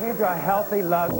into a healthy love.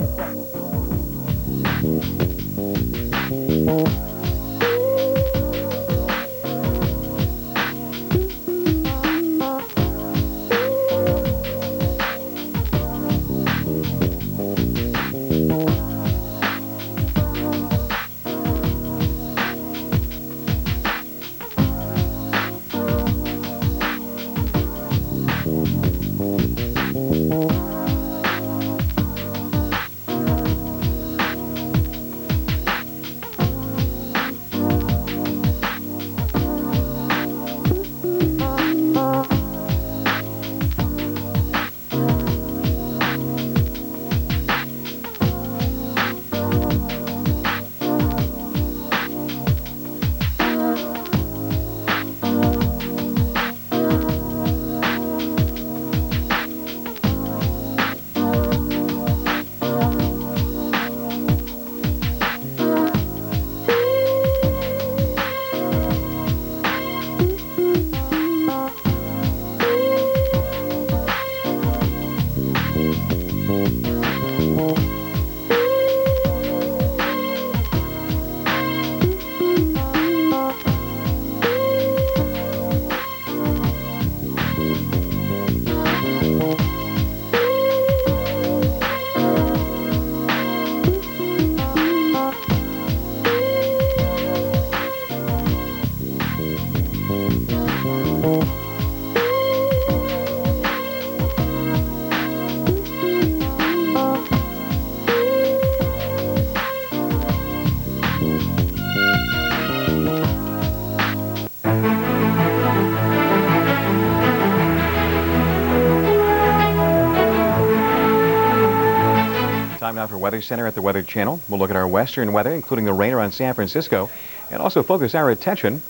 Time now for Weather Center at the Weather Channel. We'll look at our western weather, including the rain around San Francisco, and also focus our attention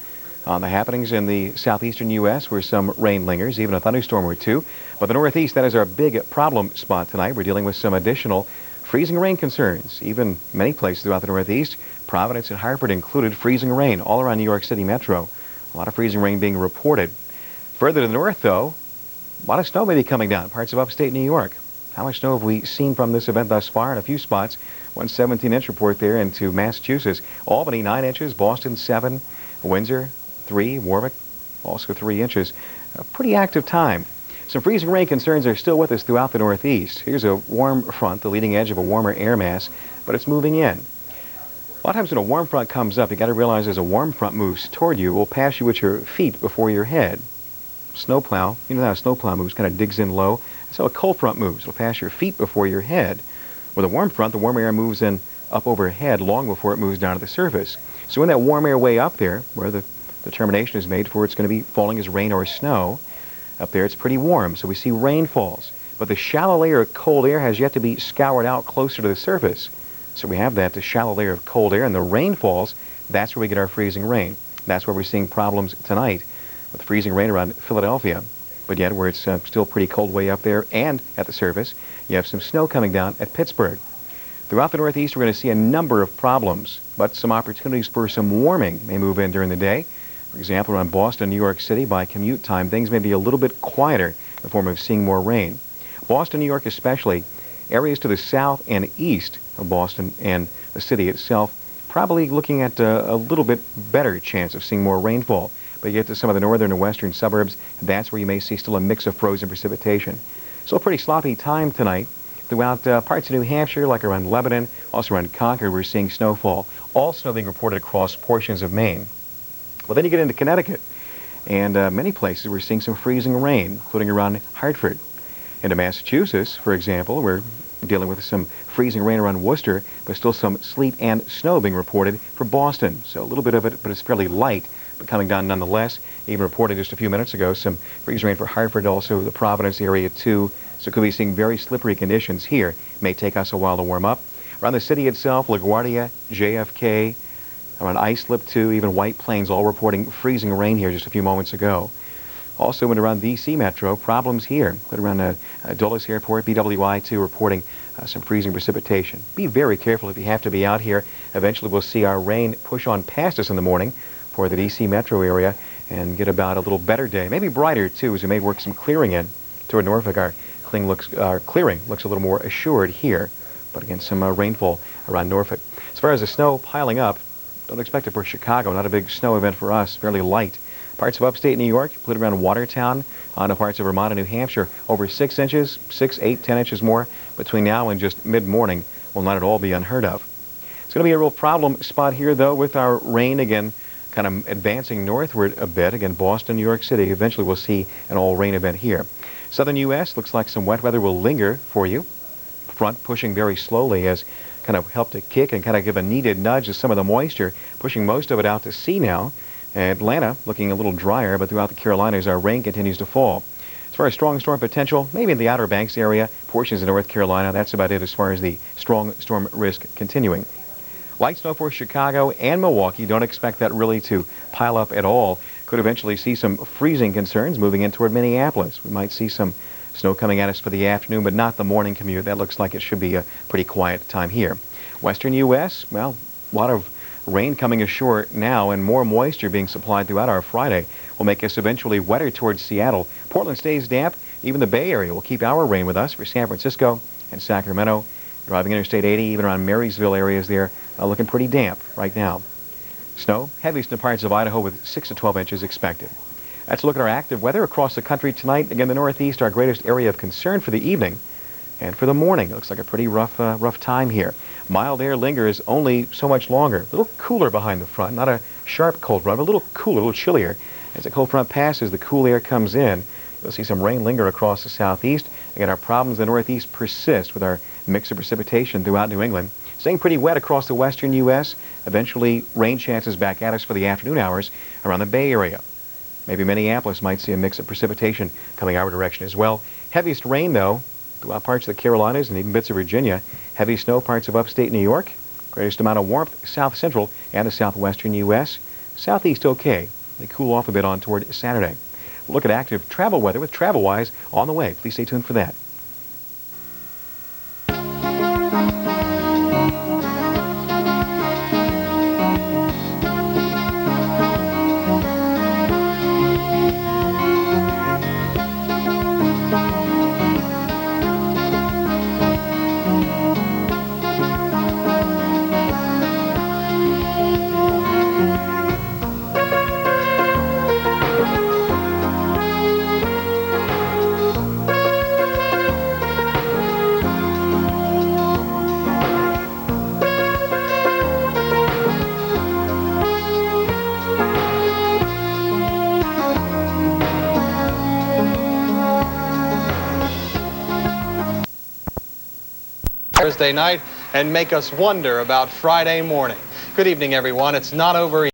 on the happenings in the southeastern U.S. where some rain lingers, even a thunderstorm or two. But the Northeast, that is our big problem spot tonight. We're dealing with some additional freezing rain concerns. Even many places throughout the Northeast, Providence and Hartford included, freezing rain all around New York City metro. A lot of freezing rain being reported. Further to the north, though, a lot of snow may be coming down parts of upstate New York. How much snow have we seen from this event thus far? In a few spots, 117-inch report there into Massachusetts. Albany, 9 inches. Boston, 7. Windsor, 3. Warwick, also 3 inches. A pretty active time. Some freezing rain concerns are still with us throughout the Northeast. Here's a warm front, the leading edge of a warmer air mass, but it's moving in. A lot of times when a warm front comes up, you got to realize as a warm front moves toward you, it will pass you with your feet before your head. Snowplow, you know how a snowplow moves, kind of digs in low. That's how a cold front moves. It'll pass your feet before your head. With a warm front, the warm air moves in up overhead long before it moves down to the surface. So in that warm air way up there, where the determination is made for it's going to be falling as rain or snow, up there it's pretty warm, so we see rainfalls. But the shallow layer of cold air has yet to be scoured out closer to the surface. So we have that, the shallow layer of cold air, and the rainfalls, that's where we get our freezing rain. That's where we're seeing problems tonight with freezing rain around Philadelphia. But yet, where it's still pretty cold way up there and at the surface, you have some snow coming down at Pittsburgh. Throughout the Northeast, we're going to see a number of problems, but some opportunities for some warming may move in during the day. For example, around Boston, New York City, by commute time, things may be a little bit quieter in the form of seeing more rain. Boston, New York especially, areas to the south and east of Boston and the city itself, probably looking at a little bit better chance of seeing more rainfall. But you get to some of the northern and western suburbs, that's where you may see still a mix of frozen precipitation. So a pretty sloppy time tonight. Throughout parts of New Hampshire, like around Lebanon, also around Concord, we're seeing snowfall. All snow being reported across portions of Maine. Well, then you get into Connecticut, and many places we're seeing some freezing rain, including around Hartford. Into Massachusetts, for example, we're dealing with some freezing rain around Worcester, but still some sleet and snow being reported for Boston. So a little bit of it, but it's fairly light, but coming down nonetheless. Even reported just a few minutes ago, some freezing rain for Hartford, also the Providence area too. So could be seeing very slippery conditions here. May take us a while to warm up. Around the city itself, LaGuardia, JFK, around Islip too, even White Plains, all reporting freezing rain here just a few moments ago. Also, when around D.C. Metro, problems here. But around Dulles Airport, BWI too, reporting some freezing precipitation. Be very careful if you have to be out here. Eventually, we'll see our rain push on past us in the morning for the D.C. Metro area and get about a little better day. Maybe brighter too, as we may work some clearing in toward Norfolk. Our clearing looks a little more assured here. But again, some rainfall around Norfolk. As far as the snow piling up, don't expect it for Chicago. Not a big snow event for us, fairly light. Parts of upstate New York, including around Watertown, onto parts of Vermont and New Hampshire, over 6 inches, 6, 8, 10 inches more between now and just mid-morning will not at all be unheard of. It's going to be a real problem spot here, though, with our rain again kind of advancing northward a bit. Again, Boston, New York City, eventually we'll see an all-rain event here. Southern U.S. looks like some wet weather will linger for you. Front pushing very slowly has kind of helped to kick and kind of give a needed nudge to some of the moisture, pushing most of it out to sea now. Atlanta looking a little drier, but throughout the Carolinas our rain continues to fall. As far as strong storm potential, maybe in the Outer Banks area, portions of North Carolina, that's about it as far as the strong storm risk continuing. Light snow for Chicago and Milwaukee. Don't expect that really to pile up at all. Could eventually see some freezing concerns moving in toward Minneapolis. We might see some snow coming at us for the afternoon, but not the morning commute. That looks like it should be a pretty quiet time here. Western U.S., well, a lot of rain coming ashore now and more moisture being supplied throughout our Friday will make us eventually wetter towards Seattle. Portland stays damp. Even the Bay Area will keep our rain with us for San Francisco and Sacramento. Driving Interstate 80, even around Marysville areas there, looking pretty damp right now. Snow, heaviest in parts of Idaho with 6 to 12 inches expected. Let's look at our active weather across the country tonight. Again, the Northeast, our greatest area of concern for the evening. And for the morning, it looks like a pretty rough time here. Mild air lingers only so much longer. A little cooler behind the front, not a sharp cold front, but a little cooler, a little chillier. As the cold front passes, the cool air comes in. You'll see some rain linger across the southeast. Again, our problems in the Northeast persist with our mix of precipitation throughout New England. Staying pretty wet across the western U.S. Eventually, rain chances back at us for the afternoon hours around the Bay Area. Maybe Minneapolis might see a mix of precipitation coming our direction as well. Heaviest rain, though, throughout parts of the Carolinas and even bits of Virginia. Heavy snow parts of upstate New York. Greatest amount of warmth south central and the southwestern U.S. Southeast okay. They cool off a bit on toward Saturday. We'll look at active travel weather with TravelWise on the way. Please stay tuned for that. Thursday night and make us wonder about Friday morning. Good evening, everyone. It's not over.